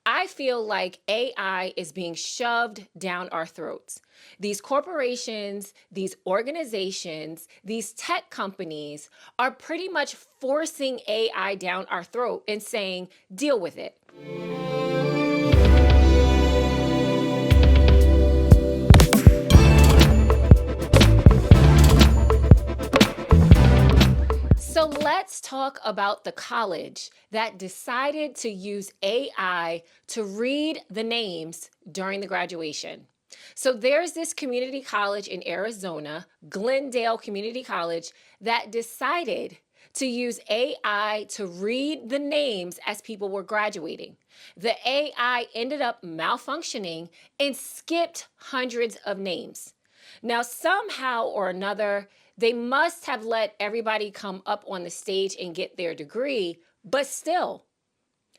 I feel like AI is being shoved down our throats. These corporations, these organizations, these tech companies are pretty much forcing AI down our throat and saying, deal with it. So let's talk about the college that decided to use AI to read the names during the graduation. So there's this community college in Arizona, Glendale Community College, that decided to use AI to read the names as people were graduating. The AI ended up malfunctioning and skipped hundreds of names. Now, somehow or another, they must have let everybody come up on the stage and get their degree, but still,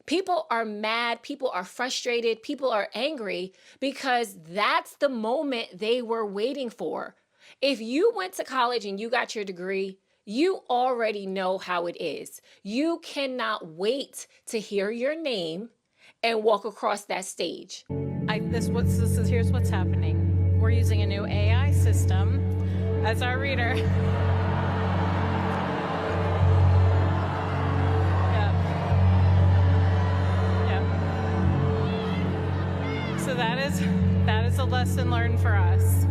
people are mad, people are frustrated, people are angry because that's the moment they were waiting for. If you went to college and you got your degree, you already know how it is. You cannot wait to hear your name and walk across that stage. Here's what's happening. We're using a new AI system as our reader. So that is a lesson learned for us.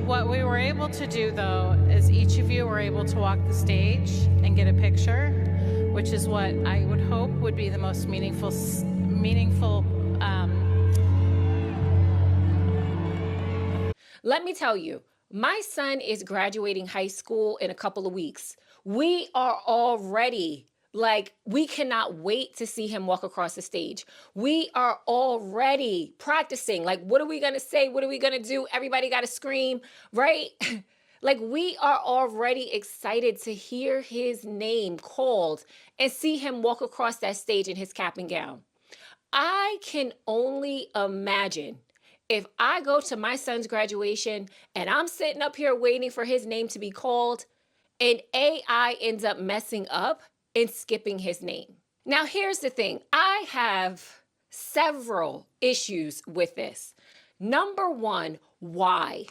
What we were able to do, though, is each of you were able to walk the stage and get a picture, which is what I would hope would be the most meaningful. Let me tell you, my son is graduating high school in a couple of weeks. We are already we cannot wait to see him walk across the stage. We are already practicing. Like, what are we going to say? What are we going to do? Everybody got to scream, right? Like, we are already excited to hear his name called and see him walk across that stage in his cap and gown. I can only imagine if I go to my son's graduation and I'm sitting up here waiting for his name to be called and AI ends up messing up and skipping his name. Now, here's the thing. I have several issues with this. Number one, why?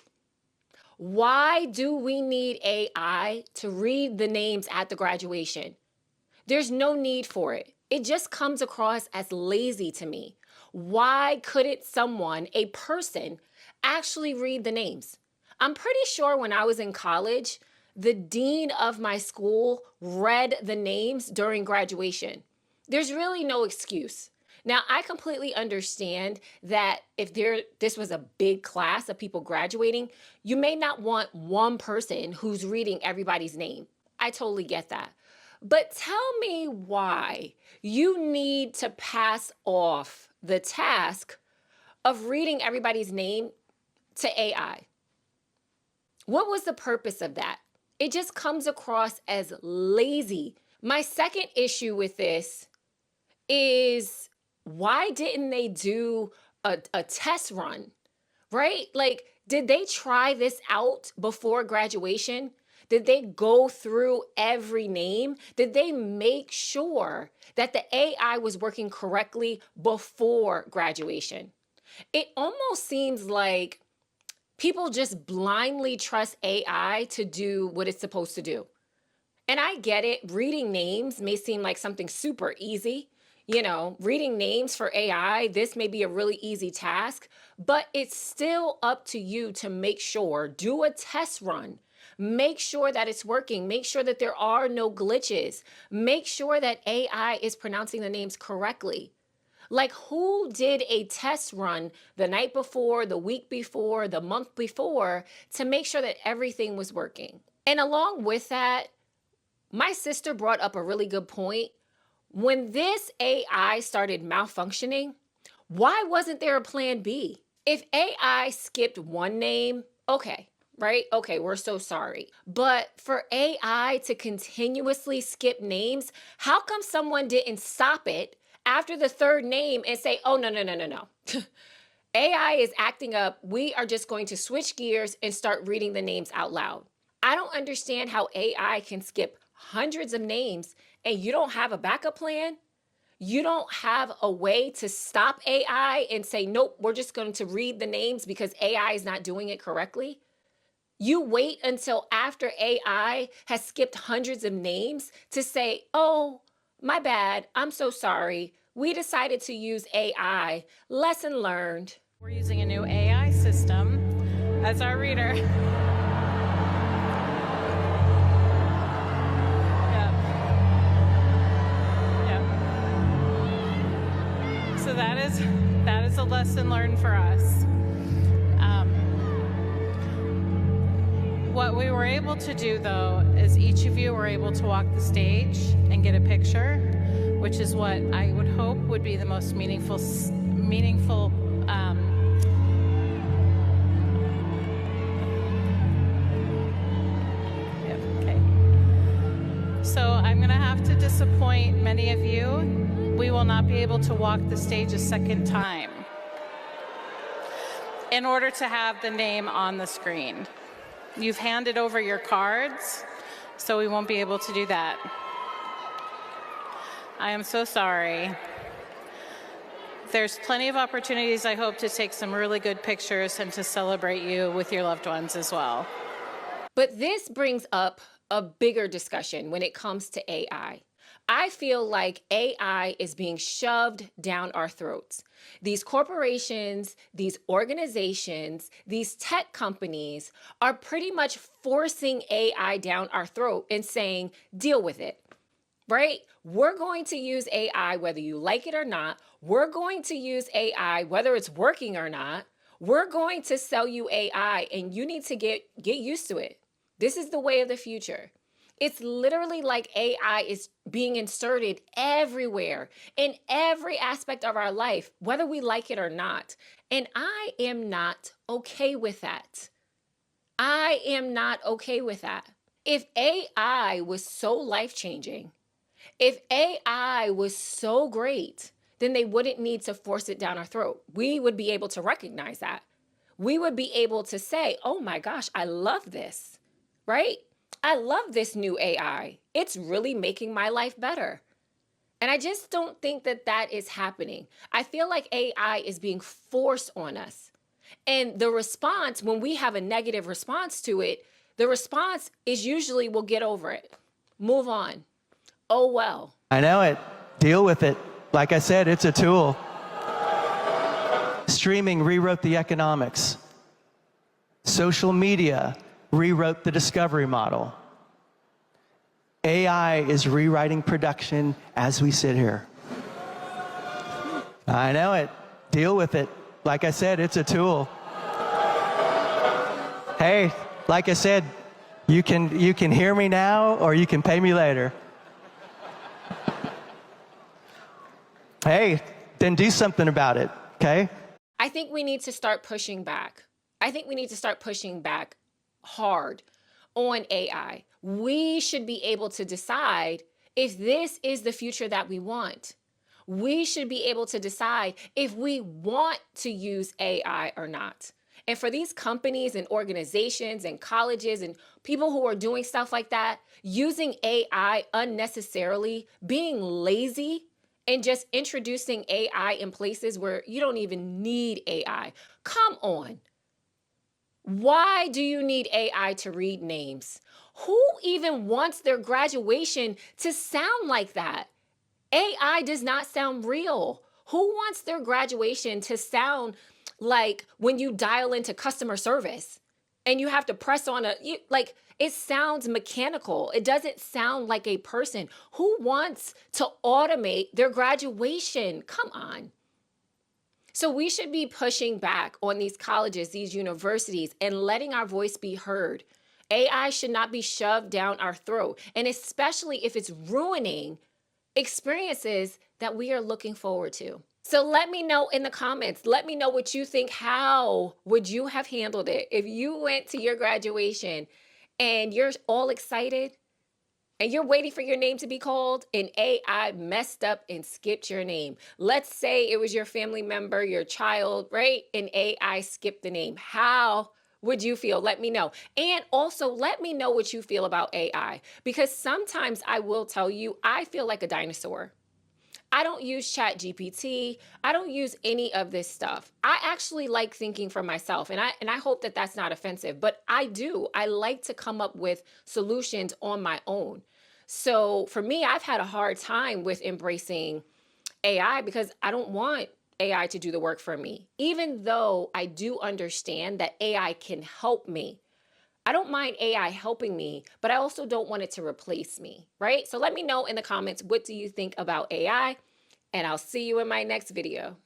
Why do we need AI to read the names at the graduation? There's no need for it. It just comes across as lazy to me. Why couldn't someone, a person, actually read the names? I'm pretty sure when I was in college, the dean of my school read the names during graduation. There's really no excuse. Now, I completely understand that if this was a big class of people graduating, you may not want one person who's reading everybody's name. I totally get that. But tell me why you need to pass off the task of reading everybody's name to AI. What was the purpose of that? It just comes across as lazy. My second issue with this is why didn't they do a test run, right? Like, did they try this out before graduation? Did they go through every name? Did they make sure that the AI was working correctly before graduation? It almost seems like people just blindly trust AI to do what it's supposed to do. And I get it. Reading names may seem like something super easy. Reading names for AI, this may be a really easy task, but it's still up to you to make sure, do a test run. Make sure that it's working. Make sure that there are no glitches. Make sure that AI is pronouncing the names correctly. Like, who did a test run the night before, the week before, the month before to make sure that everything was working? And along with that, my sister brought up a really good point. When this AI started malfunctioning, why wasn't there a plan B? If AI skipped one name, okay, right? Okay, we're so sorry. But for AI to continuously skip names, how come someone didn't stop it after the third name and say, oh, no. AI is acting up. We are just going to switch gears and start reading the names out loud. I don't understand how AI can skip hundreds of names and you don't have a backup plan, you don't have a way to stop AI and say, nope, we're just going to read the names because AI is not doing it correctly. You wait until after AI has skipped hundreds of names to say, oh, my bad, I'm so sorry. We decided to use AI. Lesson learned. We're using a new AI system as our reader. So that is a lesson learned for us. What we were able to do, though, is each of you were able to walk the stage and get a picture, which is what I would hope would be the most meaningful. Okay. So I'm going to have to disappoint many of you. We will not be able to walk the stage a second time in order to have the name on the screen. You've handed over your cards, so we won't be able to do that. I am so sorry. There's plenty of opportunities, I hope, to take some really good pictures and to celebrate you with your loved ones as well. But this brings up a bigger discussion when it comes to AI. I feel like AI is being shoved down our throats. These corporations, these organizations, these tech companies are pretty much forcing AI down our throat and saying, deal with it, right? We're going to use AI whether you like it or not. We're going to use AI whether it's working or not. We're going to sell you AI and you need to get used to it. This is the way of the future. It's literally like AI is being inserted everywhere in every aspect of our life, whether we like it or not. And I am not okay with that. I am not okay with that. If AI was so life-changing, if AI was so great, then they wouldn't need to force it down our throat. We would be able to recognize that. We would be able to say, oh my gosh, I love this, right? I love this new AI. It's really making my life better. And I just don't think that that is happening. I feel like AI is being forced on us. And the response, when we have a negative response to it, the response is usually we'll get over it. Move on. Oh, well. I know it. Deal with it. Like I said, it's a tool. Streaming rewrote the economics. Social media rewrote the discovery model. AI is rewriting production as we sit here. I know it. Deal with it. Like I said, it's a tool. Hey, like I said, you can hear me now or you can pay me later. Hey, then do something about it, okay? I think we need to start pushing back. I think we need to start pushing back hard on AI. We should be able to decide if this is the future that we want. We should be able to decide if we want to use AI or not. And for these companies and organizations and colleges and people who are doing stuff like that, using AI unnecessarily, being lazy, and just introducing AI in places where you don't even need AI. Come on. Why do you need AI to read names? Who even wants their graduation to sound like that? AI does not sound real. Who wants their graduation to sound like when you dial into customer service and you have to press on it sounds mechanical. It doesn't sound like a person. Who wants to automate their graduation? Come on. So we should be pushing back on these colleges, these universities, and letting our voice be heard. AI should not be shoved down our throat, and especially if it's ruining experiences that we are looking forward to. So let me know in the comments. Let me know what you think. How would you have handled it if you went to your graduation and you're all excited and you're waiting for your name to be called and AI messed up and skipped your name? Let's say it was your family member, your child, right? And AI skipped the name. How would you feel? Let me know. And also let me know what you feel about AI, because sometimes I will tell you, I feel like a dinosaur. I don't use Chat GPT. I don't use any of this stuff. I actually like thinking for myself, and I hope that that's not offensive, but I do. I like to come up with solutions on my own. So for me, I've had a hard time with embracing AI because I don't want AI to do the work for me. Even though I do understand that AI can help me, I don't mind AI helping me, but I also don't want it to replace me, right? So let me know in the comments, what do you think about AI? And I'll see you in my next video.